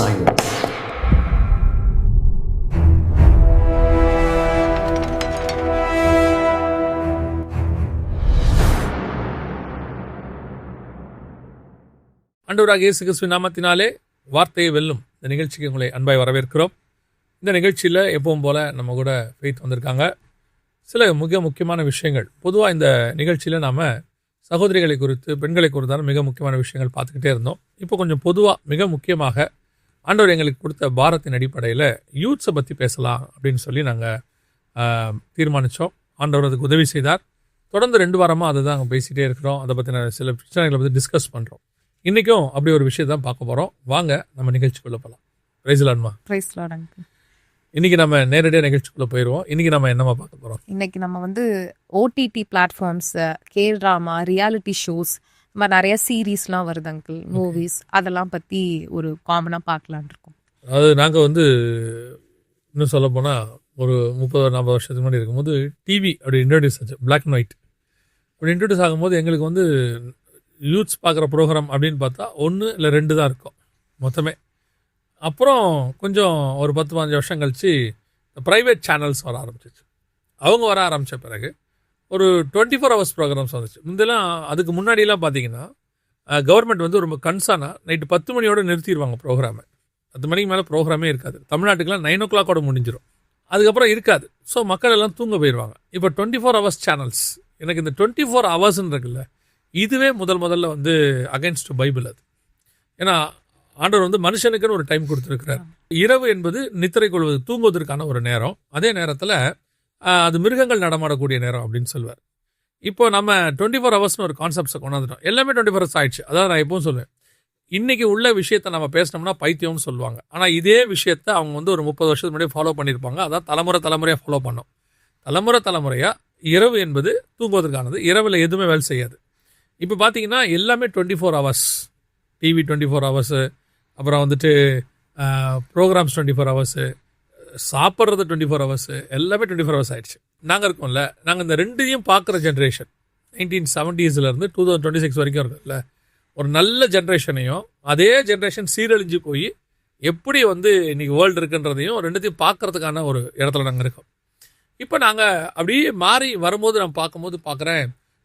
Silence. ஆண்டவராகிய இயேசு கிறிஸ்துவின் நாமத்தினாலே வார்த்தையை வெல்லும் இந்த நிகழ்ச்சிக்கு உங்களை அன்பாய் வரவேற்கிறோம். இந்த நிகழ்ச்சியில் எப்பவும் போல் நம்ம கூட ஃபெய்த் வந்திருக்காங்க. சில மிக முக்கியமான விஷயங்கள் பொதுவாக இந்த நிகழ்ச்சியில் நாம் சகோதரிகளை குறித்து பெண்களை குறித்தான மிக முக்கியமான விஷயங்கள் பார்த்துக்கிட்டே இருந்தோம். இப்போ கொஞ்சம் பொதுவாக மிக முக்கியமாக ஆண்டவர் எங்களுக்கு கொடுத்த பாரத்தின் அடிப்படையில் யூத்ஸை பற்றி பேசலாம் அப்படின்னு சொல்லி நாங்கள் தீர்மானித்தோம். ஆண்டவர் அதுக்கு உதவி செய்தார். தொடர்ந்து 2 வாரமாக அதை தான் நாங்கள் பேசிகிட்டே இருக்கிறோம். அதை பற்றின சில பிரச்சனைகளை பற்றி டிஸ்கஸ் பண்ணுறோம். இன்றைக்கும் அப்படி ஒரு விஷயம் தான் பார்க்க போகிறோம். வாங்க நம்ம நிகழ்ச்சிக்குள்ளே போகலாம். பிரைஸ் லார்ட்மா. Praise Lord uncle. இன்றைக்கி நம்ம நேரடியாக நிகழ்ச்சிக்குள்ளே போயிடுவோம். இன்றைக்கி நம்ம என்னமா பார்க்க போகிறோம்? இன்னைக்கு நம்ம OTT platforms, drama, reality shows, இந்த மாதிரி நிறைய சீரீஸ்லாம் வருது அங்கிள், மூவிஸ், அதெல்லாம் பற்றி ஒரு காமனாக பார்க்கலான் இருக்கோம். அதாவது நாங்கள் இன்னும் சொல்ல போனால் ஒரு 30-40 வருஷத்துக்கு முன்னாடி இருக்கும்போது டிவி அப்படி இன்ட்ரடியூஸ் ஆச்சு. பிளாக் அண்ட் ஒயிட் அப்படி இன்ட்ரடியூஸ் ஆகும்போது எங்களுக்கு யூத்ஸ் பார்க்குற ப்ரோக்ராம் அப்படின்னு பார்த்தா 1 இல்லை 2 தான் இருக்கும் மொத்தமே. அப்புறம் கொஞ்சம் ஒரு 10-15 வருஷம் கழித்து ப்ரைவேட் சேனல்ஸ் வர ஆரம்பிச்சிச்சு. அவங்க வர ஆரம்பித்த பிறகு ஒரு 24 ஹவர்ஸ் ப்ரோக்ராம்ஸ் வந்துச்சு. முந்தெல்லாம் அதுக்கு முன்னாடியெல்லாம் பார்த்தீங்கன்னா கவர்மெண்ட் ரொம்ப கன்சர்னாக நைட்டு 10 மணியோடு நிறுத்திடுவாங்க ப்ரோக்ராமை. 10 மணிக்கு மேலே ப்ரோக்ராமே இருக்காது. தமிழ்நாட்டுக்கெல்லாம் 9 o'clock முடிஞ்சிடும். அதுக்கப்புறம் இருக்காது. ஸோ மக்கள் எல்லாம் தூங்க போயிடுவாங்க. இப்போ 24 ஹவர்ஸ் சேனல்ஸ். எனக்கு இந்த 24 ஹவர்ஸ்ன்னு இருக்குல்ல, இதுவே முதல்ல அகைன்ஸ்ட் பைபிள். அது ஏன்னா ஆண்டவர் மனுஷனுக்குன்னு ஒரு டைம் கொடுத்துருக்கிறார். இரவு என்பது நித்திரை கொள்வது, தூங்குவதற்கான ஒரு நேரம். அதே நேரத்தில் அது மிருகங்கள் நடமாடக்கூடிய நேரம் அப்படின்னு சொல்லுவார். இப்போ நம்ம 24 ஹவர்ஸ்னு ஒரு கான்செப்ட்ஸை கொண்டாந்துட்டோம். எல்லாமே 24 ஹவர்ஸ் ஆயிடுச்சு. அதாவது நான் எப்பவும் சொல்லுவேன், இன்றைக்கி உள்ள விஷயத்தை நம்ம பேசினோம்னா பைத்தியம்னு சொல்லுவாங்க. ஆனால் இதே விஷயத்தை அவங்க ஒரு 30 வருஷத்துக்கு முன்னாடி ஃபாலோ பண்ணியிருப்பாங்க. அதான் தலைமுறையாக ஃபாலோ பண்ணோம். தலைமுறையாக இரவு என்பது தூங்குவதற்கானது. இரவில் எதுவுமே வேலை செய்யாது. இப்போ பார்த்தீங்கன்னா எல்லாமே 24 ஹவர்ஸ். டிவி 24 ஹவர்ஸு, அப்புறம் ப்ரோக்ராம்ஸ் 24 ஹவர்ஸு, சாப்பிட்றது 24 ஹவர்ஸு, எல்லாமே 24 ஹவர்ஸ் ஆகிடுச்சு. நாங்கள் இருக்கோம்ல, நாங்கள் இந்த 2ஐயும் பார்க்குற ஜென்ரேஷன் 1970s 2026 வரைக்கும் இருக்கும்ல, ஒரு நல்ல ஜென்ரேஷனையும் அதே ஜென்ரேஷன் சீரழிஞ்சு போய் எப்படி இன்றைக்கி வேர்ல்டு இருக்குன்றதையும் 2த்தையும் பார்க்குறதுக்கான ஒரு இடத்துல நாங்கள் இருக்கோம். இப்போ நாங்கள் அப்படியே மாறி வரும்போது நான் பார்க்குறேன்,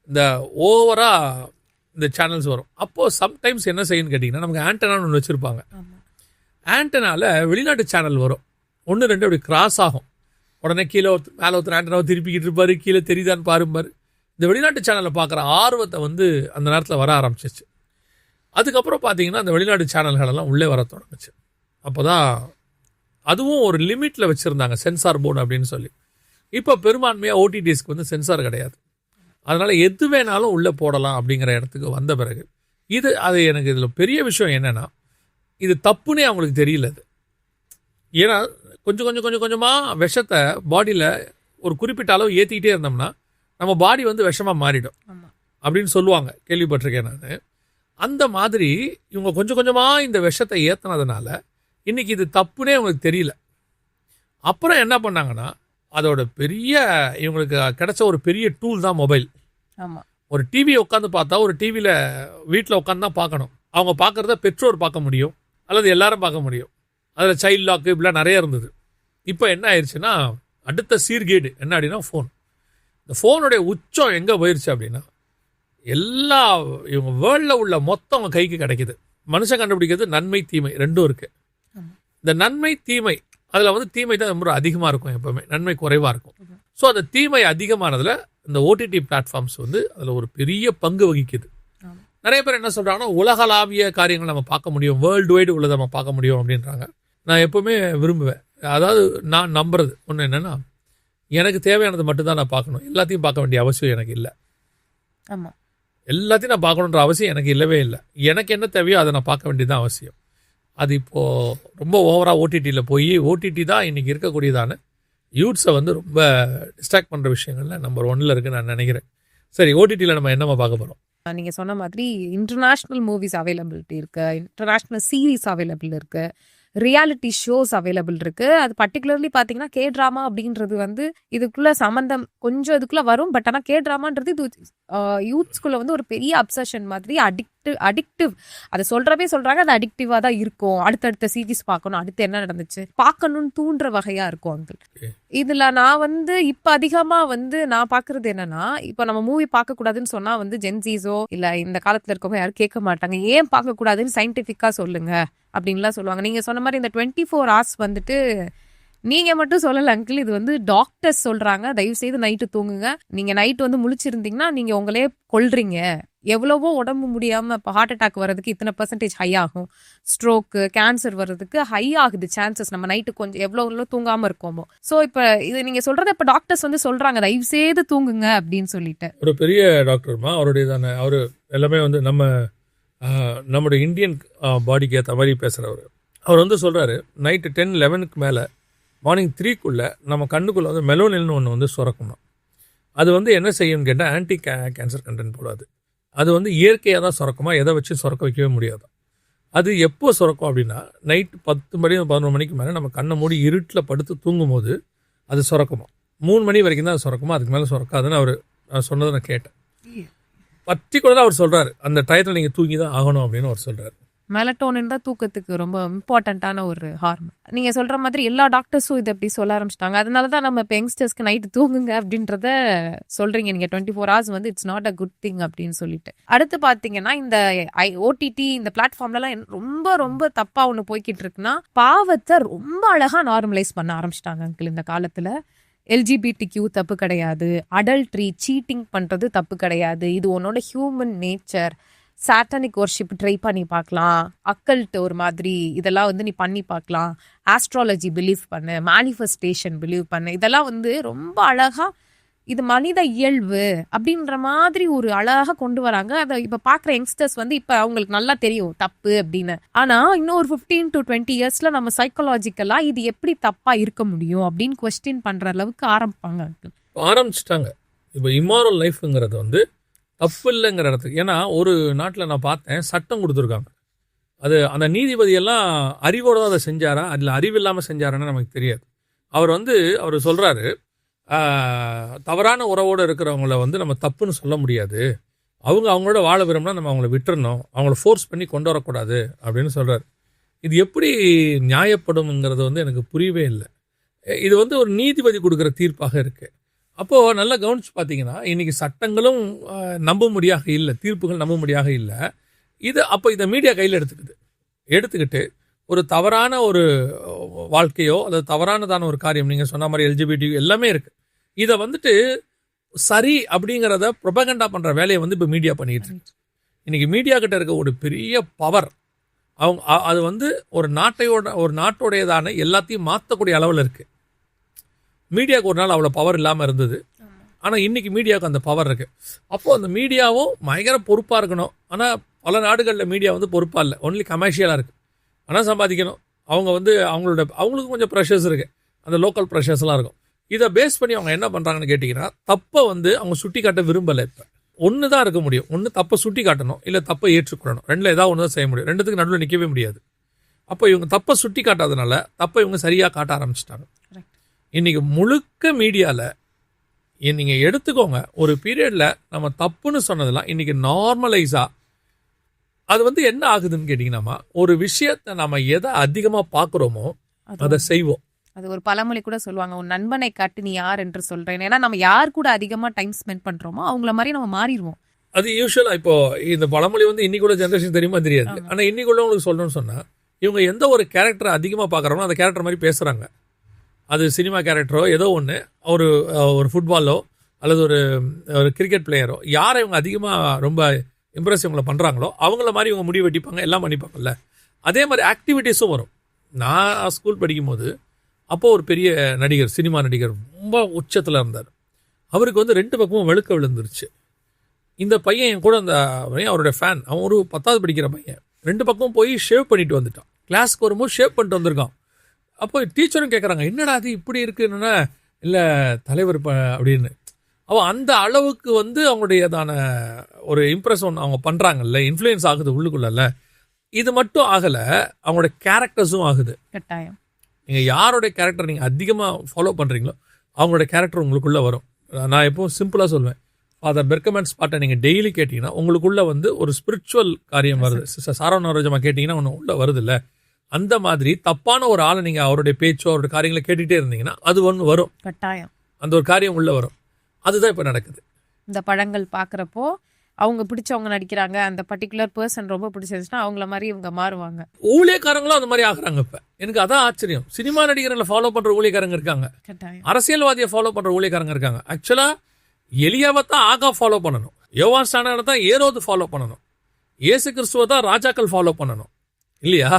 இந்த ஓவராக இந்த சேனல்ஸ் வரும். அப்போது சம்டைம்ஸ் என்ன செய்யணும்னு கேட்டிங்கன்னா, நமக்கு ஆண்டனான்னு ஒன்று வச்சுருப்பாங்க. ஆண்டனாவில் வெளிநாட்டு சேனல் வரும். 1-2 அப்படி கிராஸ் ஆகும். உடனே கீழே மேலே ஒருத்தர் ஆண்டனாவை திருப்பிக்கிட்டு இருப்பார், கீழே தெரியுதான்னு பாருப்பார். இந்த வெளிநாட்டு சேனலில் பார்க்குற ஆர்வத்தை அந்த நேரத்தில் வர ஆரம்பிச்சிச்சு. அதுக்கப்புறம் பார்த்தீங்கன்னா அந்த வெளிநாட்டு சேனல்களெல்லாம் உள்ளே வர தொடங்குச்சு. அப்போ தான் அதுவும் ஒரு லிமிட்டில் வச்சுருந்தாங்க, சென்சார் போர்டு அப்படின்னு சொல்லி. இப்போ பெரும்பான்மையாக ஓடிடிஸ்க்கு சென்சார் கிடையாது. அதனால் எது வேணாலும் உள்ளே போடலாம் அப்படிங்கிற இடத்துக்கு வந்த பிறகு அது எனக்கு இதில் பெரிய விஷயம் என்னென்னா, இது தப்புன்னே அவங்களுக்கு தெரியல. அது ஏன்னா கொஞ்சமாக விஷத்தை பாடியில் ஒரு குறிப்பிட்ட அளவு ஏற்றிக்கிட்டே இருந்தோம்னா நம்ம பாடி விஷமாக மாறிடும் அப்படின்னு சொல்லுவாங்க, கேள்விப்பட்டிருக்கேன் நான். அந்த மாதிரி இவங்க கொஞ்சமாக இந்த விஷத்தை ஏற்றினதுனால இன்றைக்கி இது தப்புன்னே அவங்களுக்கு தெரியல. அப்புறம் என்ன பண்ணாங்கன்னா, அதோட இவங்களுக்கு கிடைச்ச ஒரு பெரிய டூல் தான் மொபைல். ஒரு டிவியை உட்காந்து பார்த்தா, ஒரு டிவியில் வீட்டில் உட்காந்து தான் பார்க்கணும். அவங்க பார்க்குறத பெற்றோர் பார்க்க முடியும், அல்லது எல்லாரும் பார்க்க முடியும். அதில் சைல்ட் லாக்கு இப்படிலாம் நிறைய இருந்தது. இப்போ என்ன ஆயிடுச்சுன்னா, அடுத்த சீர்கேடு என்ன அப்படின்னா ஃபோன். இந்த ஃபோனுடைய உச்சம் எங்கே போயிடுச்சு அப்படின்னா, இவங்க வேர்ல்டில் உள்ள மொத்தம் அவங்க கைக்கு கிடைக்கிது. மனுஷன் கண்டுபிடிக்கிறது நன்மை தீமை 2 இருக்குது. இந்த நன்மை தீமை அதில் தீமை தான் ரொம்ப அதிகமாக இருக்கும், எப்போவுமே நன்மை குறைவாக இருக்கும். ஸோ அந்த தீமை அதிகமானதில் இந்த ஓடிடி பிளாட்ஃபார்ம்ஸ் அதில் ஒரு பெரிய பங்கு வகிக்குது. நிறைய பேர் என்ன சொல்கிறாங்கன்னா, உலகளாவிய காரியங்கள் நம்ம பார்க்க முடியும், வேர்ல்டு வைடு உள்ளதை நம்ம பார்க்க முடியும் அப்படின்றாங்க. நான் எப்போவுமே விரும்புவேன். அதாவது நான் நம்புறது ஒன்று என்னென்னா, எனக்கு தேவையானது மட்டும்தான் நான் பார்க்கணும். எல்லாத்தையும் பார்க்க வேண்டிய அவசியம் எனக்கு இல்லை. ஆமாம், எல்லாத்தையும் நான் பார்க்கணுன்ற அவசியம் எனக்கு இல்லவே இல்லை. எனக்கு என்ன தேவையோ அதை நான் பார்க்க வேண்டியது தான் அவசியம். அது இப்போது ரொம்ப ஓவராக ஓடிடியில் போய் ஓடிடி தான் இன்றைக்கி இருக்கக்கூடியதான யூத்ஸை ரொம்ப டிஸ்ட்ராக்ட் பண்ணுற விஷயங்கள்ல நம்பர் 1 இருக்குன்னு நான் நினைக்கிறேன். சரி, ஓடிடியில் நம்ம என்னம்மா பார்க்க போகிறோம்? நீங்கள் சொன்ன மாதிரி இன்டர்நேஷ்னல் மூவிஸ் அவைலபிலிட்டி இருக்குது, இன்டர்நேஷ்னல் சீரீஸ் அவைலபிள் இருக்குது, ரியாலிட்டி ஷோஸ் அவைலபிள் இருக்குது. அது பர்டிகுலர்லி பார்த்தீங்கன்னா ட்ராமா அப்படின்றது இதுக்குள்ள சம்மந்தம் கொஞ்சம் இதுக்குள்ள வரும். பட் ஆனால் ட்ராமான்றது இது யூத்ஸ்குள்ள ஒரு பெரிய அப்சஷன் மாதிரி, அடிக்ட் அடிக்டிவ். அதை சொல்றாங்க, அது அடிக்டிவா தான் இருக்கும். அடுத்தடுத்த சீரீஸ் பார்க்கணும், அடுத்து என்ன நடந்துச்சு பார்க்கணும்னு தூண்டுற வகையா இருக்கும் அங்கிள். இதுல நான் இப்ப அதிகமா நான் பாக்குறது என்னன்னா, இப்ப நம்ம மூவி பார்க்க கூடாதுன்னு சொன்னா ஜென்சிஸோ இல்ல இந்த காலத்துல இருக்கவங்க யாரும் கேட்க மாட்டாங்க. ஏன் பார்க்க கூடாதுன்னு சயின்டிபிக்கா சொல்லுங்க அப்படின்லாம் சொல்லுவாங்க. நீங்க சொன்ன மாதிரி இந்த 24 hours நீங்க மட்டும் சொல்லல அங்கிள், இது டாக்டர்ஸ் சொல்றாங்க. தயவு செய்து நைட்டு தூங்குங்க. நீங்க நைட் முழிச்சிருந்தீங்கன்னா நீங்க உங்களே கொல்றீங்க. எவ்வளவோ உடம்பு முடியாம இப்போ ஹார்ட் அட்டாக் வர்றதுக்கு இத்தனை % ஹை ஆகும், ஸ்ட்ரோக்கு கேன்சர் வர்றதுக்கு ஹை ஆகுது சான்சஸ், நம்ம நைட்டு கொஞ்சம் எவ்வளோ தூங்காம இருக்கோமோ. ஸோ இப்போ இது நீங்க சொல்றத இப்போ டாக்டர்ஸ் சொல்றாங்க தயவு செய்து தூங்குங்க அப்படின்னு சொல்லிட்டு. ஒரு பெரிய டாக்டர்மா, அவருடைய தானே அவரு எல்லாமே நம்முடைய இந்தியன் பாடிக்கு ஏற்ற மாதிரி பேசுகிறவர். அவர் சொல்றாரு நைட்டு 10-11க்கு மேலே மார்னிங் 3க்குள்ள நம்ம கண்ணுக்குள்ள மெலோனில்னு ஒன்று சுரக்கணும். அது என்ன செய்யும்னு கேட்டால் ஆன்டி கேன்சர் கண்டென்ட் போடாது. அது இயற்கையாக தான் சுரக்குமா, எதை வச்சு சுரக்க வைக்கவே முடியாது. அது எப்போ சுரக்கும் அப்படின்னா நைட்டு 10 மணி 11 மணிக்கு மேலே நம்ம கண்ணை மூடி இருட்டில் படுத்து தூங்கும் போது அது சுரக்குமா. 3 மணி வரைக்கும் தான் அது சுரக்குமா, அதுக்கு மேலே சுரக்காதுன்னு அவர் சொன்னதை நான் கேட்டேன். பர்டிகுலராக அவர் சொல்கிறாரு அந்த டயத்தில் நீங்கள் தூங்கி தான் ஆகணும் அப்படின்னு அவர் சொல்கிறாரு. மெலட்டோனின் தான் தூக்கத்துக்கு ரொம்ப இம்பார்ட்டண்ட்டான ஒரு ஹார்மோன். நீங்க சொல்ற மாதிரி எல்லா டாக்டர்ஸும் இதை அப்படி சொல்ல ஆரம்பிச்சிட்டாங்க. அதனால தான் நம்ம இப்போ யங்ஸ்டர்ஸ்க்கு நைட்டு தூங்குங்க அப்படின்றத சொல்றீங்க நீங்க. 24 hours it's not a good thing அப்படின்னு சொல்லிட்டு. அடுத்து பாத்தீங்கன்னா இந்த ஓடிடி இந்த பிளாட்ஃபார்ம்லாம் ரொம்ப ரொம்ப தப்பா ஒன்று போய்கிட்டு இருக்குன்னா, பாவத்தை ரொம்ப அழகா நார்மலைஸ் பண்ண ஆரம்பிச்சிட்டாங்க அங்கிள் இந்த காலத்துல. LGBTQ தப்பு கிடையாது, அடல்ட்ரி சீட்டிங் பண்றது தப்பு கிடையாது, இது உன்னோட human nature. Satanic worship try பண்ணி பார்க்கலாம், அக்கல்ட் ஒரு மாதிரி இதெல்லாம் நீ பண்ணி பார்க்கலாம், ஆஸ்ட்ராலஜி பிலீவ் பண்ணு, மேனிஃபெஸ்டேஷன் பிலீவ் பண்ணு. இதெல்லாம் ரொம்ப அழகா இது மனித இயல்பு அப்படின்ற மாதிரி ஒரு அழகா கொண்டு வராங்க. அதை இப்ப பாக்குற யங்ஸ்டர்ஸ் இப்ப அவங்களுக்கு நல்லா தெரியும் தப்பு அப்படின்னு. ஆனா இன்னும் ஒரு 15 to 20 yearsல நம்ம சைக்காலஜிக்கலா இது எப்படி தப்பா இருக்க முடியும் அப்படின்னு கொஸ்டின் பண்ற அளவுக்கு ஆரம்பிச்சிட்டாங்க. இப்போ இம்மாரல் லைஃப்ங்கிறது தப்பு இல்லைங்கிற இடத்துக்கு. ஏன்னா ஒரு நாட்டில் நான் பார்த்தேன், சட்டம் கொடுத்துருக்காங்க. அது அந்த நீதிபதியெல்லாம் அறிவோடு தான் அதை செஞ்சாரா, அதில் அறிவு இல்லாமல் செஞ்சாரான்னு நமக்கு தெரியாது. அவர் சொல்கிறாரு, தவறான உறவோடு இருக்கிறவங்கள நம்ம தப்புன்னு சொல்ல முடியாது, அவங்களோட வாழ விரும்பினா நம்ம அவங்கள விட்டுறணும், அவங்கள ஃபோர்ஸ் பண்ணி கொண்டு வரக்கூடாது அப்படின்னு சொல்கிறாரு. இது எப்படி நியாயப்படும்ங்கிறது எனக்கு புரியவே இல்லை. இது ஒரு நீதிபதி கொடுக்குற தீர்ப்பாக இருக்குது. அப்போது நல்லா கவனித்து பார்த்தீங்கன்னா இன்றைக்கி சட்டங்களும் நம்பும்படியாக இல்லை, தீர்ப்புகள் நம்பும்படியாக இல்லை. அப்போ இதை மீடியா கையில் எடுத்துக்கிட்டு ஒரு தவறான ஒரு வாழ்க்கையோ அல்லது தவறானதான ஒரு காரியம், நீங்கள் சொன்ன மாதிரி LGBT எல்லாமே இருக்குது, இதை சரி அப்படிங்கிறத ப்ரொபகண்டா பண்ணுற வேலையை இப்போ மீடியா பண்ணிக்கிட்டு இருக்கு. இன்றைக்கி மீடியா கிட்ட இருக்க ஒரு பெரிய பவர், அது ஒரு நாட்டோடையதான எல்லாத்தையும் மாற்றக்கூடிய அளவில் இருக்குது. மீடியாவுக்கு ஒரு நாள் அவ்வளோ பவர் இல்லாமல் இருந்தது, ஆனால் இன்றைக்கி மீடியாவுக்கு அந்த பவர் இருக்குது. அப்போது அந்த மீடியாவும் பயங்கர பொறுப்பாக இருக்கணும். ஆனால் பல நாடுகளில் மீடியா பொறுப்பாக இல்லை, ஒன்லி கமர்ஷியலாக இருக்குது. ஆனால் சம்பாதிக்கணும். அவங்க அவங்களுக்கு கொஞ்சம் ப்ரெஷர்ஸ் இருக்குது, அந்த லோக்கல் ப்ரெஷர்ஸ்லாம் இருக்கும். இதை பேஸ் பண்ணி அவங்க என்ன பண்ணுறாங்கன்னு கேட்டிங்கன்னா, தப்பை அவங்க சுட்டி காட்ட விரும்பலை. இப்போ ஒன்று தான் இருக்க முடியும், ஒன்று தப்பை சுட்டி காட்டணும், இல்லை தப்பை ஏற்றுக்கொள்ளணும். ரெண்டில் ஏதாவது ஒன்று தான் செய்ய முடியும், ரெண்டுத்துக்கு நடுவில் நிற்கவே முடியாது. அப்போ இவங்க தப்பை சுட்டி காட்டாதனால தப்பை இவங்க சரியாக காட்ட ஆரம்பிச்சிட்டாங்க. இன்றைக்கி முழுக்க மீடியாவில் நீங்கள் எடுத்துக்கோங்க, ஒரு பீரியடில் நம்ம தப்புன்னு சொன்னதெல்லாம் இன்றைக்கி நார்மலைஸாக அது என்ன ஆகுதுன்னு கேட்டிங்கன்னா, ஒரு விஷயத்தை நம்ம எதை அதிகமாக பார்க்குறோமோ அதை செய்வோம். அது ஒரு பழமொழி கூட சொல்லுவாங்க, உன் நண்பனை காட்டு நீ யார் என்று சொல்கிறேன். ஏன்னா நம்ம யார் கூட அதிகமாக டைம் ஸ்பெண்ட் பண்ணுறோமோ அவங்கள மாதிரி நம்ம மாறிடுவோம். அது யூஸ்வலாக இப்போ இந்த பழமொழி இன்னைக்கு உள்ள ஜென்ரேஷன் தெரியுமா தெரியாது. ஆனால் இன்னைக்கு உள்ளவங்களுக்கு சொல்லணும்னு சொன்னால், இவங்க எந்த ஒரு கேரக்டரை அதிகமாக பார்க்குறாங்களோ அந்த கேரக்டர் மாதிரி பேசுகிறாங்க. அது சினிமா கேரக்டரோ ஏதோ ஒன்று, ஒரு ஃபுட்பாலோ அல்லது ஒரு கிரிக்கெட் பிளேயரோ, யாரை இவங்க அதிகமாக ரொம்ப இம்ப்ரெஸ் இவங்களை பண்ணுறாங்களோ அவங்கள மாதிரி இவங்க முடிவு வெட்டிப்பாங்க, எல்லாம் பண்ணிப்பாங்கல்ல. அதே மாதிரி ஆக்டிவிட்டீஸும் வரும். நான் ஸ்கூல் படிக்கும்போது அப்போது ஒரு பெரிய நடிகர், சினிமா நடிகர், ரொம்ப உச்சத்தில் இருந்தார். அவருக்கு 2 பக்கமும் வெளுக்க விழுந்துருச்சு. இந்த பையன் என் கூட அந்த அவருடைய ஃபேன், அவன் ஒரு 10வது படிக்கிற பையன், 2 பக்கமும் போய் ஷேவ் பண்ணிட்டு வந்துட்டான். கிளாஸ்க்கு வரும்போது ஷேவ் பண்ணிட்டு வந்திருக்கான். அப்போ டீச்சரும் கேட்குறாங்க, என்னடா அது இப்படி இருக்குன்னா, இல்லை தலைவர் அப்படின்னு. அவன் அந்த அளவுக்கு அவங்களுடையதான ஒரு இம்ப்ரெஷன் அவங்க பண்ணுறாங்கல்ல, இன்ஃப்ளூயன்ஸ் ஆகுது உள்ளுக்குள்ள. இது மட்டும் ஆகலை, அவங்களோட கேரக்டர்ஸும் ஆகுது. கட்டாயம் நீங்கள் யாரோடைய கேரக்டர் நீங்கள் அதிகமாக ஃபாலோ பண்ணுறீங்களோ அவங்களோட கேரக்டர் உங்களுக்குள்ளே வரும். நான் எப்போவும் சிம்பிளாக சொல்லுவேன், ஃபாதர் பெர்கமன் ஸ்பாட்டை நீங்கள் டெய்லி கேட்டிங்கன்னா உங்களுக்குள்ள வந்து ஒரு ஸ்பிரிச்சுவல் காரியம் வருது. சிஸ்டர் சாரா நவரோஜமா கேட்டிங்கன்னா ஒன்று உள்ள வருது இல்லை? அந்த மாதிரி தப்பான ஒரு ஆளை நீங்கள் அவருடைய பேச்சோ அவருடைய காரியங்களை கேட்டுகிட்டே இருந்தீங்கன்னா அது ஒன்று வரும், கட்டாயம் அந்த ஒரு காரியம் உள்ள வரும். அதுதான் இப்போ நடக்குது. இந்த படங்கள் பார்க்குறப்போ அவங்க பிடிச்சவங்க நடிக்கிறாங்க, அந்த பர்டிகுலர் பர்சன் ரொம்ப பிடிச்சிருந்துச்சுன்னா அவங்கள மாதிரி இவங்க மாறுவாங்க. ஊழியக்காரங்களும் அந்த மாதிரி ஆகுறாங்க. இப்போ எனக்கு அதான் ஆச்சரியம். சினிமா நடிகர்களை ஃபாலோ பண்ணுற ஊழியக்காரங்க இருக்காங்க, அரசியல்வாதியை ஃபாலோ பண்ணுற ஊழியக்காரங்க இருக்காங்க. ஆக்சுவலாக எலியாவை தான் ஆகா ஃபாலோ பண்ணணும், யோவான் ஸ்நானனை தான் ஏரோது ஃபாலோ பண்ணணும், இயேசு கிறிஸ்துவை தான் ராஜாக்கள் ஃபாலோ பண்ணணும் இல்லையா?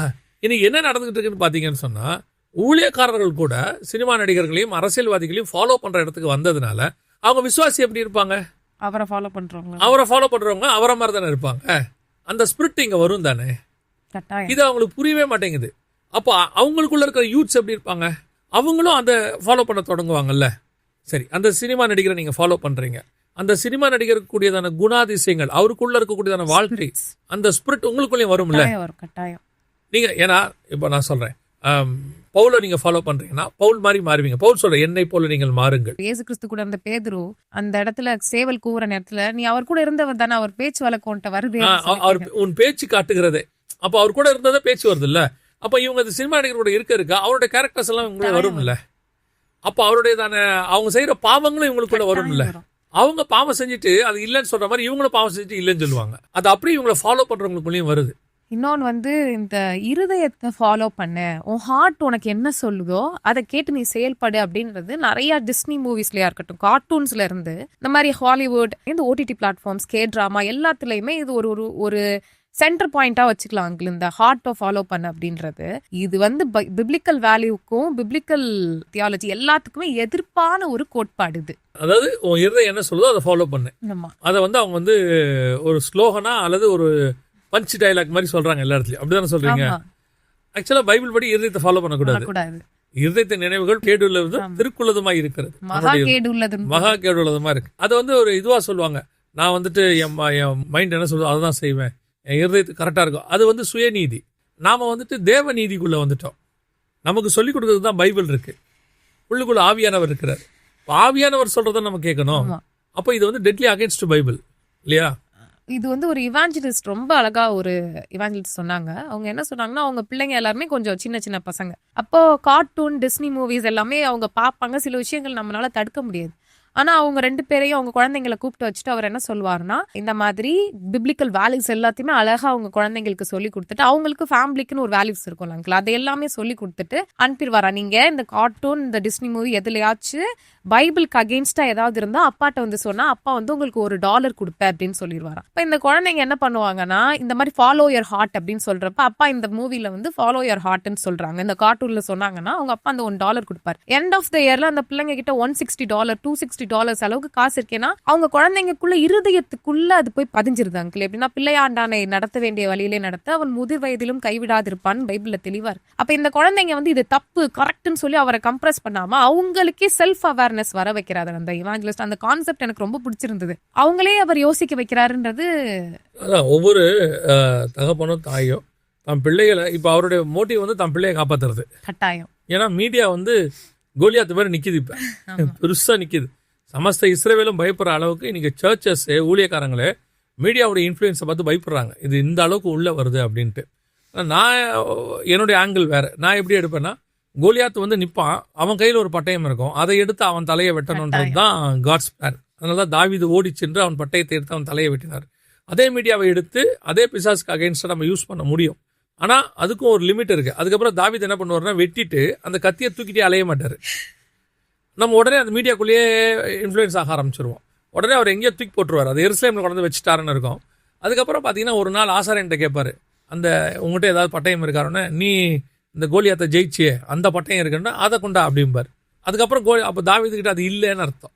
இன்னைக்கு என்ன நடந்துகிட்டு இருக்குன்னு பார்த்தீங்கன்னு சொன்னால், ஊழியக்காரர்கள் கூட சினிமா நடிகர்களையும் அரசியல்வாதிகளையும் ஃபாலோ பண்ணுற இடத்துக்கு வந்ததுனால அவங்க விசுவாசி எப்படி இருப்பாங்க? அவரை ஃபாலோ பண்ணுறவங்க அவரை மாதிரி தானே இருப்பாங்க. அந்த ஸ்பிரிட் இங்கே வரும் தானே. இது அவங்களுக்கு புரியவே மாட்டேங்குது. அப்போ அவங்களுக்குள்ள இருக்கிற யூத்ஸ் எப்படி இருப்பாங்க? அவங்களும் அதை ஃபாலோ பண்ண தொடங்குவாங்கல்ல. சரி, அந்த சினிமா நடிகரை நீங்கள் ஃபாலோ பண்ணுறீங்க, அந்த சினிமா நடிகருக்கு கூடியதான குணாதிசயங்கள், அவருக்குள்ள இருக்கக்கூடியதான வாழ்க்கை, அந்த ஸ்பிரிட் உங்களுக்குள்ளேயும் வரும்ல. நீங்கள் ஏன்னா இப்போ நான் சொல்கிறேன், பவுலை நீங்க ஃபாலோ பண்றீங்கன்னா பவுல் மாதிரி மாறுவீங்க. பவுல் சொல்ற என்னை போல நீங்கள் மாறுங்கள். இயேசு கிறிஸ்து கூட அந்த பேதுரு அந்த இடத்துல சேவல் கூவுற நேரத்துல நீ அவர் கூட இருந்தவர் தானே, அவர் பேச்சு வழக்கோன்ட்ட வருது, அவர் உன் பேச்சு காட்டுகிறதே. அப்ப அவர் கூட இருந்ததே பேச்சு வருது இல்ல. அப்ப இவங்க அந்த சினிமா நடிகர் கூட இருக்கா அவருடைய கேரக்டர்ஸ் எல்லாம் இவங்களுக்கு வரும் இல்ல. அப்ப அவருடையதான அவங்க செய்யற பாவங்களும் இவங்களுக்குள்ள வரும் இல்ல. அவங்க பாவம் செஞ்சுட்டு அது இல்லைன்னு சொல்ற மாதிரி இவங்களும் பாவம் செஞ்சுட்டு இல்லைன்னு சொல்லுவாங்க. அது அப்படியே இவங்களை ஃபாலோ பண்றவங்களுக்குள்ளேயும் வருது. இன்னொன்று இந்த இருதயத்தை ஃபாலோ பண்ண, உன் ஹார்ட் உனக்கு என்ன சொல்லுதோ அதை கேட்டு நீ செயல்படு அப்படின்றது நிறைய டிஸ்னி மூவிஸ்லயா இருக்கட்டும், கார்ட்டூன்ஸ்ல இருந்து இந்த மாதிரி ஹாலிவுட், இந்த ஓடிடி பிளாட்ஃபார்ம்ஸ், கே ட்ராமா எல்லாத்துலயுமே இது ஒரு ஒரு சென்டர் பாயிண்டா வச்சுக்கலாம். இந்த ஹார்ட்டை ஃபாலோ பண்ண அப்படின்றது இது பிப்ளிக்கல் வேல்யூக்கும் பிப்ளிக்கல் தியாலஜி எல்லாத்துக்குமே எதிர்ப்பான ஒரு கோட்பாடு. இது அதாவது உன் இருதயம் என்ன சொல்லுதோ அதை ஃபாலோ பண்ணு. அதை அவங்க ஒரு ஸ்லோகனா அல்லது ஒரு பஞ்ச் டயலாக் மாதிரி சொல்றாங்க எல்லா இடத்துலயும். அப்படிதானே சொல்றீங்க? ஆக்சுவலா பைபிள் படி இருதயத்தை ஃபாலோ பண்ணக்கூடாது. இருதயத்தின் நினைவுகள் கேடுள்ளது திருக்குள்ளதுமா இருக்கிறது, மகா கேடுள்ளதுமா இருக்கு. அது ஒரு இதுவா சொல்லுவாங்க. நான் என் மைண்ட் என்ன சொல்லுதோ அதை தான் செய்வேன், என் இருதயத்துக்கு கரெக்டா இருக்கும். அது சுயநீதி. நாம தேவ நீதிக்குள்ள வந்துட்டோம். நமக்கு சொல்லிக் கொடுக்கறது தான் பைபிள் இருக்கு. உள்ளுக்குள்ள ஆவியானவர் இருக்கிறார். ஆவியானவர் சொல்றதை நம்ம கேட்கணும். அப்போ இது டெட்லி அகைன்ஸ்ட் பைபிள் இல்லையா? இது ஒரு இவாஞ்சலிஸ்ட் ரொம்ப அழகா ஒரு இவாஞ்சலிஸ்ட் சொன்னாங்க. அவங்க என்ன சொன்னாங்கன்னா, அவங்க பிள்ளைங்க எல்லாருமே கொஞ்சம் சின்ன சின்ன பசங்க. அப்போ கார்ட்டூன், டிஸ்னி மூவிஸ் எல்லாமே அவங்க பார்ப்பாங்க. சில விஷயங்கள் நம்மளால தடுக்க முடியாது. ஆனா அவங்க 2 பேரையும் அவங்க குழந்தைங்களை கூப்பிட்டு வச்சுட்டு அவர் என்ன சொல்வாருன்னா, இந்த மாதிரி பிப்ளிக்கல் வேல்யூஸ் எல்லாத்தையுமே அழகா அவங்க குழந்தைங்களுக்கு சொல்லி கொடுத்துட்டு, அவங்களுக்கு ஃபேமிலிக்குன்னு ஒரு வேல்யூஸ் இருக்கும் அங்கிள், அதை எல்லாமே சொல்லி கொடுத்துட்டு அனுப்பிடுவாரா. நீங்க இந்த கார்ட்டூன், இந்த டிஸ்னி மூவி எதுலையாச்சும் பைபிளுக்கு அகெயின்ஸ்டா ஏதாவது இருந்தா அப்பாட்ட சொன்னா அப்பா உங்களுக்கு $1 கொடுப்பேன் அப்படின்னு சொல்லிடுவாரா. இப்ப இந்த குழந்தைங்க என்ன பண்ணுவாங்கன்னா, இந்த மாதிரி ஃபாலோ யர் ஹார்ட் அப்படின்னு சொல்றப்ப அப்பா இந்த மூவில ஃபாலோ யர் ஹார்ட்னு சொல்றாங்க, இந்த கார்ட்டூன்ல சொன்னாங்கன்னா அவங்க அப்பா அந்த $1 கொடுப்பாரு. எண்ட் ஆஃப் த இயர்ல அந்த பிள்ளைங்க கிட்ட $160, $260 அளவுக்கு காசு இருக்கேன்னா அவங்க குழந்தைங்களுக்குள்ள இருதயத்துக்குள்ள அது போய் பதிஞ்சிருது அங்கிள். எப்படின்னா, பிள்ளையாண்டானை நடத்த வேண்டிய வழியிலே நடத்த அவன் முதிர் வயதிலும் கைவிடாதிருப்பான் பைபிள்ல தெளிவா இருக்கு. அப்ப இந்த குழந்தைங்க இது தப்பு கரெக்ட்னு சொல்லி அவரை கம்ப்ரஸ் பண்ணாம அவங்களுக்கே செல்ஃப் அவேர்னஸ் வர வைக்கிறாரு அந்த இவாஞ்சலிஸ்ட். அந்த கான்செப்ட் எனக்கு ரொம்ப பிடிச்சிருந்தது. அவங்களே அவர் யோசிக்க வைக்கிறாருன்றது. ஒவ்வொரு தகப்பனும் தாயோ தன் பிள்ளைகளை, இப்ப அவருடைய மோட்டிவ் தன் பிள்ளையை காப்பாத்துறது கட்டாயம். ஏன்னா மீடியா கோலியாத்து பேர் நிக்குது, இப்ப பெருசா நிக்குது. சமஸ்த இஸ்ரவேலும் பயப்படுற அளவுக்கு இன்னைக்கு சர்ச்சஸ், ஊழியக்காரங்களே மீடியாவுடைய இன்ஃப்ளூயன்ஸை பார்த்து பயப்படுறாங்க. இது இந்த அளவுக்கு உள்ள வருது அப்படின்ட்டு. நான் என்னுடைய ஆங்கிள் வேற. நான் எப்படி எடுப்பேன்னா, கோலியாத்து நிற்பான், அவன் கையில் ஒரு பட்டயம் இருக்கும், அதை எடுத்து அவன் தலையை வெட்டணுன்றது தான் காட்ஸ் பிளான். அதனால தான் தாவீது ஓடி சென்று அவன் பட்டயத்தை எடுத்து அவன் தலையை வெட்டினார். அதே மீடியாவை எடுத்து அதே பிசாசுக்கு அகைன்ஸ்டாக நம்ம யூஸ் பண்ண முடியும். ஆனால் அதுக்கும் ஒரு லிமிட் இருக்கு. அதுக்கப்புறம் தாவீது என்ன பண்ணுவார்னா, வெட்டிட்டு அந்த கத்தியை தூக்கிட்டே அலைய மாட்டார். நம்ம உடனே அந்த மீடியாக்குள்ளேயே இன்ஃப்ளூயன்ஸ் ஆக ஆரம்பிச்சிருவோம். உடனே அவர் எங்கேயோ தூக்கி போட்டுருவார், அது எருசலேமில் கொண்டு வச்சுட்டாருன்னு இருக்கும். அதுக்கப்புறம் பார்த்தீங்கன்னா ஒரு நாள் ஆசாரியன்ட்ட கேட்பாரு, அந்த உங்கள்கிட்ட ஏதாவது பட்டயம் இருக்காருன்னு, நீ இந்த கோலியாத்தை ஜெயிச்சியே அந்த பட்டயம் இருக்குன்னா அதை கொண்டா அப்படிம்பார். அதுக்கப்புறம் அப்போ தாவீதுகிட்ட அது இல்லைன்னு அர்த்தம்.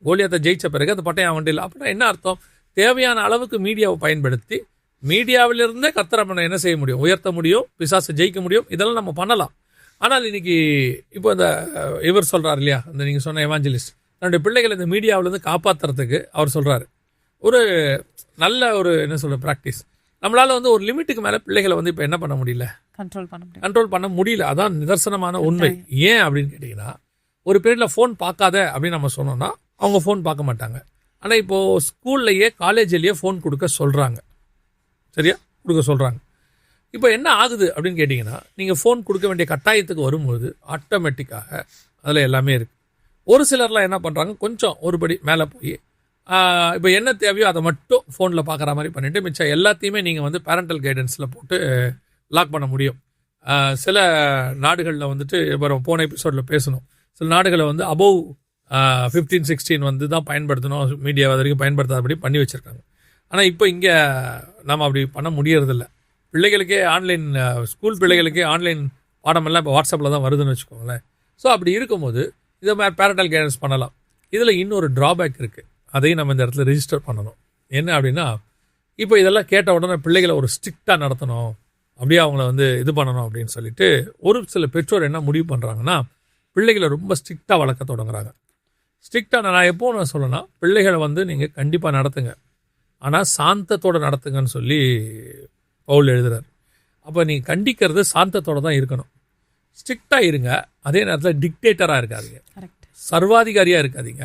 கோலியாத்தை ஜெயிச்ச பிறகு அந்த பட்டயம் அவன்கிட்ட இல்லை அப்படின்னா என்ன அர்த்தம்? தேவையான அளவுக்கு மீடியாவை பயன்படுத்தி மீடியாவிலிருந்தே கர்த்தரை நம்ம என்ன செய்ய முடியும், உயர்த்த முடியும், பிசாசை ஜெயிக்க முடியும். இதெல்லாம் நம்ம பண்ணலாம். ஆனால் இன்னைக்கு இப்போ இந்த இவர் சொல்கிறார் இல்லையா, அந்த நீங்கள் சொன்ன எவாஞ்சலிஸ்ட் தன்னுடைய பிள்ளைகளை இந்த மீடியாவிலேருந்து காப்பாற்றுறதுக்கு அவர் சொல்கிறாரு, ஒரு நல்ல ஒரு என்ன சொல்ற ப்ராக்டிஸ். நம்மளால ஒரு லிமிட்டுக்கு மேலே பிள்ளைகளை இப்போ என்ன பண்ண முடியல, கண்ட்ரோல் பண்ண முடியல. அதான் நிதர்சனமான உண்மை. ஏன் அப்படின்னு கேட்டிங்கன்னா, ஒரு பீரியடில் ஃபோன் பார்க்காத அப்படின்னு நம்ம சொன்னோம்னா அவங்க ஃபோன் பார்க்க மாட்டாங்க. ஆனால் இப்போது ஸ்கூல்லையே காலேஜ்லேயே ஃபோன் கொடுக்க சொல்கிறாங்க. சரியா, கொடுக்க சொல்கிறாங்க. இப்போ என்ன ஆகுது அப்படின்னு கேட்டிங்கன்னா, நீங்கள் ஃபோன் கொடுக்க வேண்டிய கட்டாயத்துக்கு வரும்போது ஆட்டோமேட்டிக்காக அதில் எல்லாமே இருக்குது. ஒரு சிலர்லாம் என்ன பண்ணுறாங்க, கொஞ்சம் ஒருபடி மேலே போய் இப்போ என்ன தேவையோ அதை மட்டும் ஃபோனில் பார்க்குற மாதிரி பண்ணிவிட்டு மிச்சம் எல்லாத்தையுமே நீங்கள் வந்து பேரண்டல் கைடன்ஸில் போட்டு லாக் பண்ண முடியும். சில நாடுகளில் வந்துட்டு இப்போ போன எபிசோடில் பேசணும், சில நாடுகளில் வந்து அபோவ் 15-16 வந்து தான் பயன்படுத்தணும், மீடியா வரைக்கும் பயன்படுத்தாதபடி பண்ணி வச்சுருக்காங்க. ஆனால் இப்போ இங்கே நம்ம அப்படி பண்ண முடியறதில்ல. பிள்ளைகளுக்கே ஆன்லைன், ஸ்கூல் பிள்ளைகளுக்கே ஆன்லைன் பாடமெல்லாம் இப்போ வாட்ஸ்அப்பில் தான் வருதுன்னு வச்சுக்கோங்களேன். ஸோ அப்படி இருக்கும்போது இதை மாதிரி பேரண்டல் கைடன்ஸ் பண்ணலாம். இதில் இன்னொரு ட்ராபேக் இருக்குது, அதையும் நம்ம இந்த இடத்துல ரிஜிஸ்டர் பண்ணணும். என்ன அப்படின்னா, இப்போ இதெல்லாம் கேட்ட உடனே பிள்ளைகளை ஒரு ஸ்ட்ரிக்டாக நடத்தணும், அப்படியே அவங்கள வந்து இது பண்ணணும் அப்படின்னு சொல்லிட்டு ஒரு சில பெற்றோர் என்ன முடிவு பண்ணுறாங்கன்னா, பிள்ளைகளை ரொம்ப ஸ்ட்ரிக்டாக வளர்க்க தொடங்குறாங்க. ஸ்ட்ரிக்டாக நான் எப்போ நான் சொல்லணும்னா, பிள்ளைகளை வந்து நீங்கள் கண்டிப்பாக நடத்துங்க, ஆனால் சாந்தத்தோடு நடத்துங்கன்னு சொல்லி பவுல் எழுதுறாரு. அப்போ நீங்கள் கண்டிக்கிறது சாந்தத்தோடு தான் இருக்கணும். ஸ்ட்ரிக்டாக இருங்க, அதே நேரத்தில் டிக்டேட்டராக இருக்காதீங்க, சர்வாதிகாரியாக இருக்காதீங்க,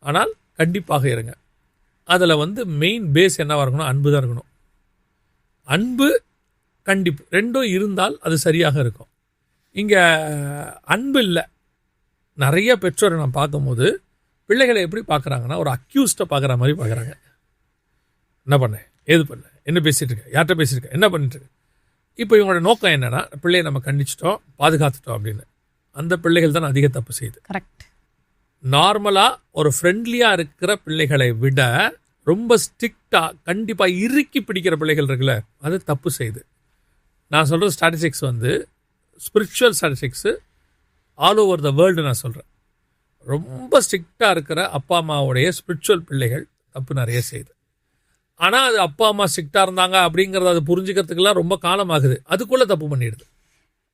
ஆனால் கண்டிப்பாக இருங்க. அதில் வந்து மெயின் பேஸ் என்னவாக இருக்கணும், அன்பு தான் இருக்கணும். அன்பு கண்டிப்பு ரெண்டும் இருந்தால் அது சரியாக இருக்கும். இங்கே அன்பு இல்லை. நிறைய பெற்றோரை நான் பார்க்கும்போது பிள்ளைகளை எப்படி பார்க்குறாங்கன்னா, ஒரு அக்யூஸ்டை பார்க்குற மாதிரி பார்க்குறாங்க. என்ன பண்ணேன், ஏது பண்ண, என்ன பேசிகிட்டு இருக்க, யார்கிட்ட பேசியிருக்க, என்ன பண்ணிட்டு இருக்க. இப்போ இவங்களோட நோக்கம் என்னென்னா, பிள்ளையை நம்ம கண்டிச்சிட்டோம், பாதுகாத்துட்டோம் அப்படின்னு. அந்த பிள்ளைகள் தான் அதிக தப்பு செய்யுது. கரெக்ட். நார்மலாக ஒரு ஃப்ரெண்ட்லியாக இருக்கிற பிள்ளைகளை விட ரொம்ப ஸ்ட்ரிக்டாக கண்டிப்பாக இறுக்கி பிடிக்கிற பிள்ளைகள் இருக்குல்ல, அது தப்பு செய்யுது. நான் சொல்கிற ஸ்டாட்டிஸ்டிக்ஸ் வந்து spiritual statistics all over the world நான் சொல்கிறேன். ரொம்ப ஸ்ட்ரிக்டாக இருக்கிற அப்பா அம்மாவுடைய ஸ்பிரிச்சுவல் பிள்ளைகள் தப்பு நிறைய செய்யுது. ஆனால் அது அப்பா அம்மா ஸ்ட்ரிக்டாக இருந்தாங்க அப்படிங்கிறத அது புரிஞ்சுக்கிறதுக்கெல்லாம் ரொம்ப காலம் ஆகுது, அதுக்குள்ளே தப்பு பண்ணிடுது.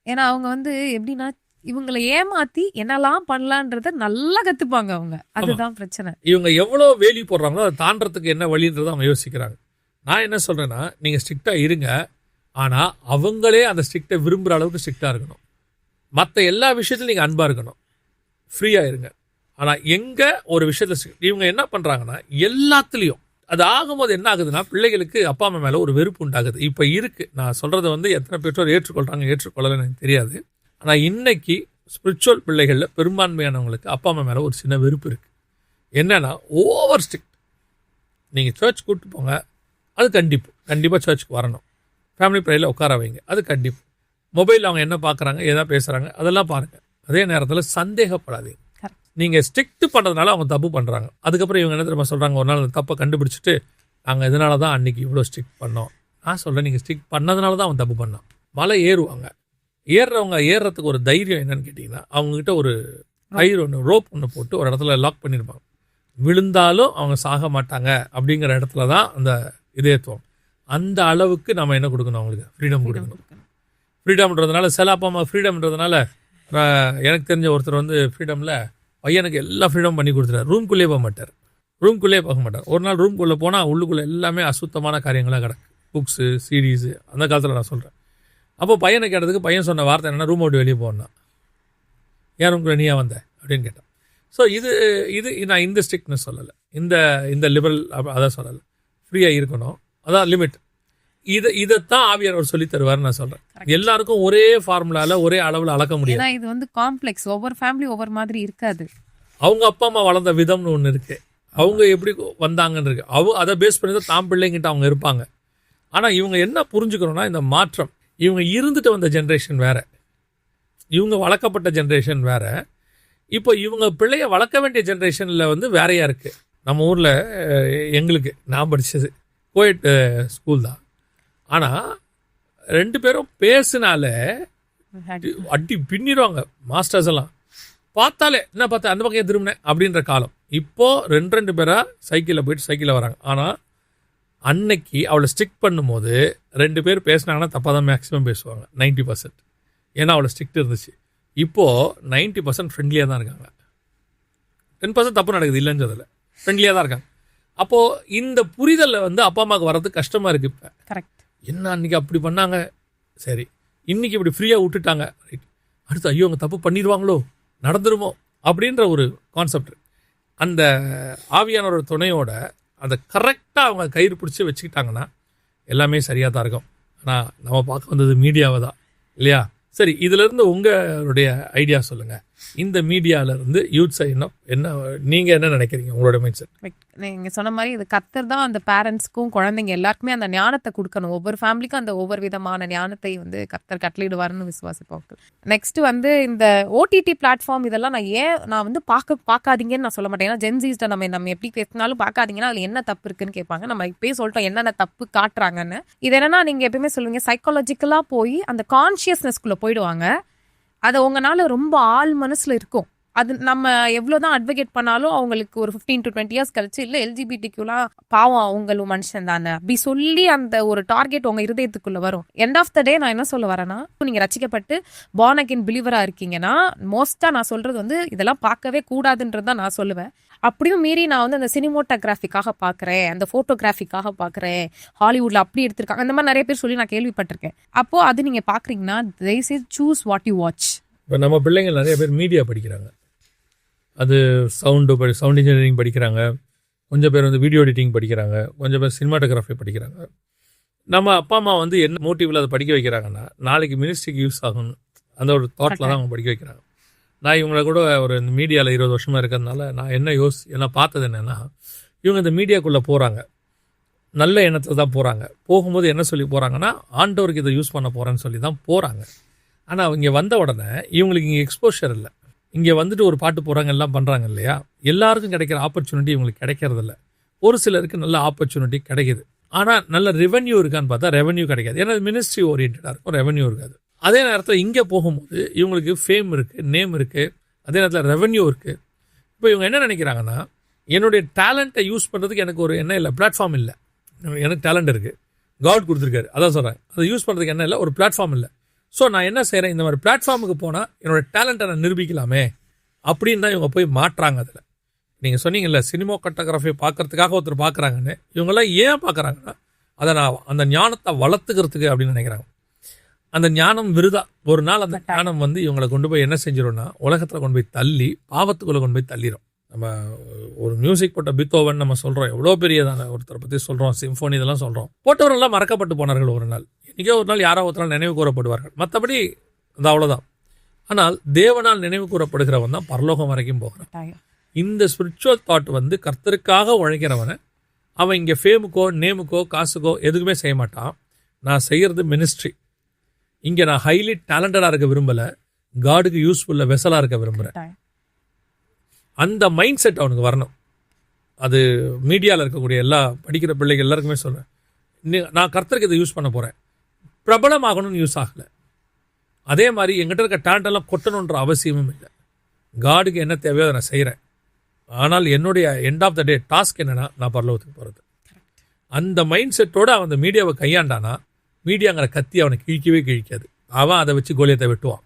ஏன்னா அவங்க வந்து எப்படின்னா, இவங்களை ஏமாத்தி என்னெல்லாம் பண்ணலான்றத நல்லா கற்றுப்பாங்க அவங்க. அதுதான் பிரச்சனை. இவங்க எவ்வளோ வேலி போடுறாங்களோ அதை தாண்டறதுக்கு என்ன வழின்றதை அவங்க யோசிக்கிறாங்க. நான் என்ன சொல்கிறேன்னா, நீங்கள் ஸ்ட்ரிக்டாக இருங்க, ஆனால் அவங்களே அந்த ஸ்ட்ரிக்டை விரும்புகிற அளவுக்கு ஸ்ட்ரிக்டாக இருக்கணும். மற்ற எல்லா விஷயத்துலையும் நீங்கள் அன்பாக இருக்கணும், ஃப்ரீயாக இருங்க. ஆனால் எங்கே ஒரு விஷயத்தில் இவங்க என்ன பண்ணுறாங்கன்னா, எல்லாத்துலேயும் அது ஆகும்போது என்ன ஆகுதுன்னா, பிள்ளைகளுக்கு அப்பா அம்மா மேலே ஒரு வெறுப்பு உண்டாகுது. இப்போ இருக்குது, நான் சொல்கிறத வந்து எத்தனை பெற்றோர் ஏற்றுக்கொள்கிறாங்க ஏற்றுக்கொள்ளலன்னு எனக்கு தெரியாது. ஆனால் இன்னைக்கு ஸ்பிரிச்சுவல் பிள்ளைகளில் பெரும்பான்மையானவங்களுக்கு அப்பா அம்மா மேலே ஒரு சின்ன வெறுப்பு இருக்குது. என்னென்னா, ஓவர் ஸ்ட்ரிக்ட். நீங்கள் சர்ச் கூப்பிட்டு போங்க, அது கண்டிப்பாக சர்ச்சுக்கு வரணும். ஃபேமிலி ப்ரேயரில் உட்கார வைங்க, அது கண்டிப்பாக. மொபைலில் அவங்க என்ன பார்க்குறாங்க, எதாவது பேசுகிறாங்க, அதெல்லாம் பாருங்கள். அதே நேரத்தில் சந்தேகப்படாதீங்க. நீங்கள் ஸ்ட்ரிக்ட் பண்ணுறதுனால அவங்க தப்பு பண்ணுறாங்க. அதுக்கப்புறம் இவங்க என்ன தெரியுமா சொல்கிறாங்க, ஒரு நாள் அந்த தப்பை கண்டுபிடிச்சிட்டு, நாங்கள் இதனால தான் அன்றைக்கி இவ்வளோ ஸ்ட்ரிக்ட் பண்ணோம். நான் சொல்கிறேன், நீங்கள் ஸ்ட்ரிக்ட் பண்ணதுனால தான் அவன் தப்பு பண்ணான். மலை ஏறுவாங்க, ஏறுறதுக்கு ஒரு தைரியம் என்னன்னு கேட்டிங்கன்னா, அவங்ககிட்ட ஒரு கயிறு ஒன்று, ரோப் ஒன்று போட்டு ஒரு இடத்துல லாக் பண்ணியிருப்பாங்க. விழுந்தாலும் அவங்க சாக மாட்டாங்க அப்படிங்கிற இடத்துல தான் அந்த இதயத்துவம். அந்த அளவுக்கு நம்ம என்ன கொடுக்கணும், அவங்களுக்கு ஃப்ரீடம் கொடுக்கணும். ஃப்ரீடம்ன்றதுனால சில அப்பா அம்மா ஃப்ரீடம்ன்றதுனால, எனக்கு தெரிஞ்ச ஒருத்தர் வந்து ஃப்ரீடமில் பையனுக்கு எல்லா ஃப்ரீடம் பண்ணி கொடுத்துட்டார். ரூம்குள்ளேயே போக மாட்டார், ஒரு நாள் ரூம்குள்ளே போனால் உள்ளுக்குள்ளே எல்லாமே அசுத்தமான காரியங்களாக கிடக்கு, புக்ஸு, சீரீஸு. அந்த காலத்தில் நான் சொல்கிறேன். அப்போ பையனை கேட்டதுக்கு பையன் சொன்ன வார்த்தை என்னென்னா, ரூம் விட்டு வெளியே போனா, ஏன் ரூம்குள்ளே நீயா வந்த அப்படின்னு கேட்டான். ஸோ இது நான் இந்த ஸ்ட்ரிக்ட்னஸ் சொல்லலை, இந்த லிபரல் அதான் சொல்லலை. ஃப்ரீயாக இருக்கணும், அதான் லிமிட். இதைத்தான் ஆவியார் அவர் சொல்லி தருவார். நான் சொல்றேன், எல்லாருக்கும் ஒரே ஃபார்முலால ஒரே அளவில் அளக்க முடியாது. இது வந்து காம்ப்ளெக்ஸ், ஒவ்வொரு ஃபேமிலி ஒவ்வொரு மாதிரி இருக்காது. அவங்க அப்பா அம்மா வளர்ந்த விதம்னு ஒன்று இருக்கு, அவங்க எப்படி வந்தாங்கன்னு இருக்கு, அதை பேஸ் பண்ணி தான் தாம் பிள்ளைங்கிட்ட அவங்க இருப்பாங்க. ஆனால் இவங்க என்ன புரிஞ்சுக்கணும்னா, இந்த மாற்றம், இவங்க இருந்துட்டு வந்த ஜென்ரேஷன் வேற, இவங்க வளர்க்கப்பட்ட ஜென்ரேஷன் வேற. இப்போ இவங்க பிள்ளைய வளர்க்க வேண்டிய ஜென்ரேஷனில் வந்து வேறையா இருக்கு. நம்ம ஊரில் எங்களுக்கு நான் படித்தது கோயட் ஸ்கூல் தான். ஆனால் 2 பேரும் பேசினாலே அடி பின்னிடுவாங்க மாஸ்டர்ஸ் எல்லாம். பார்த்தாலே என்ன பார்த்தா அந்த பக்கம் திரும்பினேன் அப்படின்ற காலம். இப்போது 2 பேராக சைக்கிளில் போயிட்டு சைக்கிளில் வராங்க. ஆனால் அன்னைக்கு அவளை ஸ்ட்ரிக்ட் பண்ணும்போது 2 பேர் பேசினாங்கன்னா தப்பாக தான் மேக்ஸிமம் பேசுவாங்க, 90%. ஏன்னா அவளை ஸ்ட்ரிக்ட் இருந்துச்சு. இப்போது 90% ஃப்ரெண்ட்லியாக தான் இருக்காங்க. 10% தப்பு நடக்குது இல்லைன்னு சொல்லலை, ஃப்ரெண்ட்லியாக தான் இருக்காங்க. அப்போது இந்த புரிதலில் வந்து அப்பா அம்மாவுக்கு வர்றதுக்கு கஷ்டமாக இருக்குது. இப்போ கரெக்ட், என்ன அன்றைக்கி அப்படி பண்ணாங்க, சரி இன்றைக்கி இப்படி ஃப்ரீயாக விட்டுட்டாங்க, ரைட், அடுத்து ஐயோ அவங்க தப்பு பண்ணிடுவாங்களோ, நடந்துருமோ அப்படின்ற ஒரு கான்செப்ட். அந்த ஆவியானோட துணையோட அந்த கரெக்டாக அவங்க கயிறு பிடிச்சி வச்சுக்கிட்டாங்கன்னா எல்லாமே சரியாக தான் இருக்கும். ஆனால் நம்ம பார்க்க வந்தது மீடியாவை தான் இல்லையா? சரி, இதிலேருந்து உங்களுடைய ஐடியா சொல்லுங்கள். இந்த மீடியாவிலேருந்து யூத்ஸை என்ன நீங்கள் என்ன நினைக்கிறீங்க, உங்களோட மைண்ட் செட்? நீங்கள் சொன்ன மாதிரி இது கர்த்தர் தான் அந்த பேரண்ட்ஸ்க்கும் குழந்தைங்க எல்லாருக்குமே அந்த ஞானத்தை கொடுக்கணும். ஒவ்வொரு ஃபேமிலிக்கும் அந்த ஒவ்வொரு விதமான ஞானத்தை வந்து கர்த்தர் கட்டளையிடுவார்னு விசுவாசிப்பாங்க. நெக்ஸ்ட் வந்து இந்த ஓடிடி பிளாட்ஃபார்ம் இதெல்லாம் நான் வந்து பார்க்காதீங்கன்னு நான் சொல்ல மாட்டேன். ஏன்னா ஜென்சிஸ்ட நம்ம எப்படி பேசினாலும் பார்க்காதீங்கன்னா அதில் என்ன தப்பு இருக்குன்னு கேட்பாங்க. நம்ம இப்பயே சொல்லிட்டோம் என்னென்ன தப்பு காட்டுறாங்கன்னு. இது என்னன்னா நீங்கள் எப்பயுமே சொல்லுவீங்க சைக்காலஜிக்கலாக போய் அந்த கான்ஷியஸ்னஸ்குள்ளே போயிடுவாங்க. அதை உங்களால் ரொம்ப ஆள் மனசில் இருக்கும். அது நம்ம எவ்வளோதான் அட்வொகேட் பண்ணாலும் அவங்களுக்கு ஒரு 15 to 20 இயர்ஸ் கழிச்சு இல்லை எல்ஜிபிடிக்குலாம் பாவம் அவங்களும் மனுஷன் தானே அப்படி சொல்லி அந்த ஒரு டார்கெட் உங்கள் இருதயத்துக்குள்ளே வரும். எண்ட் ஆஃப் த டே நான் என்ன சொல்ல வரேன்னா, நீங்கள் ரசிக்கப்பட்டு பார்ன் அகெயின் பிலீவராக இருக்கீங்கன்னா மோஸ்ட்டாக நான் சொல்கிறது வந்து இதெல்லாம் பார்க்கவே கூடாதுன்றது தான் நான் சொல்லுவேன். அப்படியும் மீறி நான் வந்து அந்த சினிமோட்டோகிராஃபிக்காக பார்க்குறேன், அந்த ஃபோட்டோகிராஃபிக்காக பார்க்குறேன், ஹாலிவுட்டில் அப்படி எடுத்திருக்காங்க, அந்த மாதிரி நிறைய பேர் சொல்லி நான் கேள்விப்பட்டிருக்கேன். அப்போது அது நீங்கள் பார்க்குறீங்கன்னா தயவு செய்து சூஸ் வாட் யூ வாட்ச். இப்போ நம்ம பிள்ளைங்க நிறைய பேர் மீடியா படிக்கிறாங்க. அது சவுண்ட் இன்ஜினியரிங் படிக்கிறாங்க, கொஞ்சம் பேர் வந்து வீடியோ எடிட்டிங் படிக்கிறாங்க, கொஞ்சம் பேர் சினிமாட்டோகிராஃபி படிக்கிறாங்க. நம்ம அப்பா அம்மா வந்து என்ன மோட்டிவில் அதை படிக்க வைக்கிறாங்கன்னா நாளைக்கு மினிஸ்ட்ரிக்கு யூஸ் ஆகணும் அந்த ஒரு தாட்டில் தான் அவங்க படிக்க வைக்கிறாங்க. நான் இவங்களை கூட ஒரு இந்த மீடியாவில் 20 வருஷமாக இருக்கிறதுனால நான் என்ன பார்த்தது என்னென்னா, இவங்க இந்த மீடியாக்குள்ளே போகிறாங்க, நல்ல எண்ணத்தில் தான் போகிறாங்க. போகும்போது என்ன சொல்லி போகிறாங்கன்னா ஆண்டவருக்கு இதை யூஸ் பண்ண போகிறேன்னு சொல்லி தான் போகிறாங்க. ஆனால் அவங்க வந்த உடனே இவங்களுக்கு இங்கே எக்ஸ்போஷர் இல்லை. இங்கே வந்துட்டு ஒரு பாட்டு போகிறாங்க, எல்லாம் பண்ணுறாங்க இல்லையா? எல்லாருக்கும் கிடைக்கிற ஆப்பர்ச்சுனிட்டி இவங்களுக்கு கிடைக்கிறதில்ல. ஒரு சிலருக்கு நல்ல ஆப்பர்ச்சுனிட்டி கிடைக்கிது, ஆனால் நல்ல ரெவென்யூ இருக்கான்னு பார்த்தா ரெவென்யூ கிடைக்காது. ஏன்னா மினிஸ்ட்ரி ஓரியன்டாக இருக்கும், ரெவென்யூ இருக்காது. அதே நேரத்தில் இங்கே போகும்போது இவங்களுக்கு ஃபேம் இருக்குது, நேம் இருக்குது, அதே நேரத்தில் ரெவென்யூ இருக்குது. இப்போ இவங்க என்ன நினைக்கிறாங்கன்னா, என்னுடைய டேலண்ட்டை யூஸ் பண்ணுறதுக்கு எனக்கு ஒரு என்ன இல்லை, பிளாட்ஃபார்ம் இல்லை. எனக்கு டேலண்ட் இருக்குது, காட் கொடுத்துருக்காரு, அதான் சொல்கிறேன். அதை யூஸ் பண்ணுறதுக்கு என்ன இல்லை, ஒரு பிளாட்ஃபார்ம் இல்லை. ஸோ நான் என்ன செய்கிறேன், இந்த மாதிரி பிளாட்ஃபார்முக்கு போனால் என்னோடய டேலண்ட்டை நான் நிரூபிக்கலாமே அப்படின்னு தான் இவங்க போய் மாட்டுறாங்க. அதில் நீங்கள் சொன்னீங்கல்ல சினிமோட்டோகிராஃபி பார்க்கறதுக்காக ஒருத்தர் பார்க்குறாங்கன்னு. இவங்கெல்லாம் ஏன் பார்க்குறாங்கன்னா அதை நான் அந்த ஞானத்தை வளர்த்துக்கிறதுக்கு அப்படின்னு நினைக்கிறாங்க. அந்த ஞானம் விருதா. ஒரு நாள் அந்த ஞானம் வந்து இவங்களை கொண்டு போய் என்ன செஞ்சிடும்னா உலகத்தில் கொண்டு போய் தள்ளி பாவத்துக்குள்ளே கொண்டு போய் தள்ளிடும். நம்ம ஒரு மியூசிக் போட்ட பீத்தோவன் நம்ம சொல்கிறோம், எவ்வளோ பெரியதான ஒருத்தரை பற்றி சொல்கிறோம், சிம்ஃபோனி இதெல்லாம் சொல்கிறோம். போட்டவரெல்லாம் மறக்கப்பட்டு போனார்கள். ஒரு நாள் இன்றைக்கே ஒரு நாள் யாரோ ஒருத்தர் நினைவு கூறப்படுவார்கள், மற்றபடி அது அவ்வளோதான். ஆனால் தேவனால் நினைவு கூறப்படுகிறவன் தான் பரலோகம் வரைக்கும் போகிறான். இந்த ஸ்பிரிச்சுவல் தாட் வந்து கர்த்தருக்காக உழைக்கிறவனை அவன் இங்கே ஃபேமுக்கோ நேமுக்கோ காசுக்கோ எதுக்குமே செய்ய மாட்டான். நான் செய்கிறது மினிஸ்ட்ரி. இங்கே நான் ஹைலி டேலண்டடாக இருக்க விரும்பலை, காடுக்கு யூஸ்ஃபுல்லாக வெசலாக இருக்க விரும்புகிறேன். அந்த மைண்ட் செட் அவனுக்கு வரணும். அது மீடியாவில் இருக்கக்கூடிய எல்லா படிக்கிற பிள்ளைகள் எல்லாருக்குமே சொல்கிறேன், நான் கர்த்தருக்கு இதை யூஸ் பண்ண போகிறேன், பிரபலமாகணும்னு யூஸ் ஆகலை. அதே மாதிரி எங்கிட்ட இருக்க டேலண்டெல்லாம் கொட்டணுன்ற அவசியமும் இல்லை. காடுக்கு என்ன தேவையோ அதை நான் செய்கிறேன். ஆனால் என்னுடைய end of the day task என்னென்னா நான் பரலோகத்துக்கு போகிறது. அந்த மைண்ட் செட்டோடு அவன் அந்த மீடியாவை கையாண்டானா மீடியாங்கிற கத்தி அவனை கிழிக்கவே கிழிக்காது. அவன் அதை வச்சு கோலியத்தை வெட்டுவான்.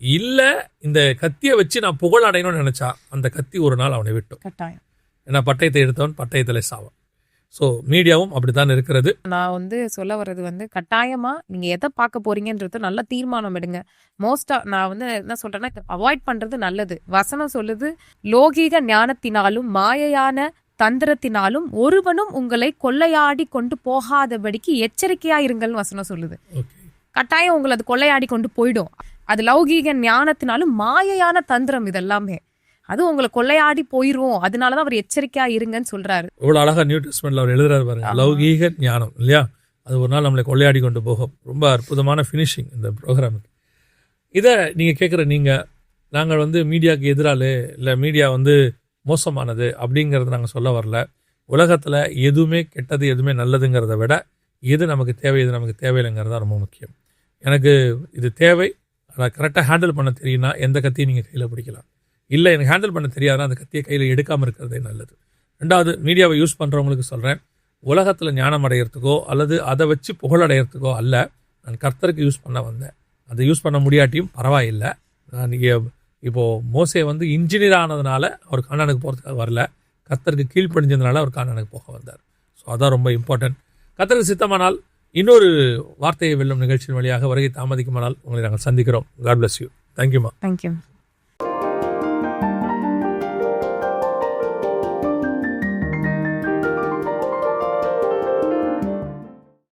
இல்லை இந்த கத்தியை வச்சு நான் புகழ் அடையணும்னு நினச்சா அந்த கத்தி ஒரு நாள் அவனை விட்டும். ஏன்னா பட்டயத்தை எடுத்தவன் பட்டயத்தில் சாவான். ஸோ மீடியாவும் அப்படித்தான் இருக்கிறது. நான் வந்து சொல்ல வர்றது வந்து கட்டாயமாக நீங்கள் எதை பார்க்க போறீங்கன்றது நல்ல தீர்மானம் எடுங்க. மோஸ்ட்டாக நான் வந்து என்ன சொல்கிறேன்னா அவாய்ட் பண்ணுறது நல்லது. வசனம் சொல்லுது, லோகீக ஞானத்தினாலும் மாயையான தந்திரத்தினாலும் ஒருவனும் உங்களை கொள்ளையாடி கொண்டு போகாதபடிக்கு எச்சரிக்கையாக இருங்கள்னு வசனம் சொல்லுது. கட்டாயம் உங்களை அது கொள்ளையாடி கொண்டு போயிடும். அது லௌகீக ஞானத்தினாலும் மாயையான தந்திரம், இதெல்லாமே அது உங்களை கொள்ளையாடி போயிரும். அதனாலதான் அவர் எச்சரிக்கையா இருங்கன்னு சொல்றாரு. இவ்வளவு அழகா நியூ டெஸ்ட்மென்ட்ல அவர் எழுதுறாரு பாருங்க, லௌகீக ஞானம் இல்லையா, அது ஒரு நாள் நம்மளை கொள்ளையாடி கொண்டு போகும். ரொம்ப அற்புதமான ஃபினிஷிங் இந்த ப்ரோக்ராமுக்கு. இதை நீங்க கேட்குற நாங்கள் வந்து மீடியாவுக்கு எதிராளு இல்லை, மீடியா வந்து மோசமானது அப்படிங்கிறது நாங்கள் சொல்ல வரல. உலகத்தில் எதுவுமே கெட்டது எதுவுமே நல்லதுங்கிறத விட எது நமக்கு தேவை எது நமக்கு தேவையில்லைங்கிறது தான் ரொம்ப முக்கியம். எனக்கு இது தேவை, அதை கரெக்டாக ஹேண்டில் பண்ண தெரியும்னா எந்த கத்தியும் நீங்கள் கையில் பிடிக்கலாம். இல்லை எனக்கு ஹேண்டில் பண்ண தெரியாதுன்னா அந்த கத்தியை கையில் எடுக்காமல் இருக்கிறதே நல்லது. ரெண்டாவது, மீடியாவை யூஸ் பண்ணுறவங்களுக்கு சொல்கிறேன், உலகத்தில் ஞானம் அடையிறதுக்கோ அல்லது அதை வச்சு புகழடைகிறதுக்கோ அல்ல, நான் கர்த்தருக்கு யூஸ் பண்ண வந்தேன். அதை யூஸ் பண்ண முடியாட்டியும் பரவாயில்லை. நான் இப்போது மோசே வந்து இன்ஜினியர் ஆனதுனால அவர் கானானுக்கு போகிறதுக்காக வரல, கர்த்தருக்கு கீழ்ப்படிஞ்சதுனால அவர் கானானுக்கு போக வந்தார். ஸோ அதான் ரொம்ப இம்பார்ட்டன்ட். கர்த்தருக்கு சித்தமானால் இன்னொரு வார்த்தையை வெல்லும் நிகழ்ச்சியின் வழியாக வருகை தாமதிக்குமானால் உங்களை நாங்கள் சந்திக்கிறோம். God bless you. தேங்க்யூமா. தேங்க்யூ.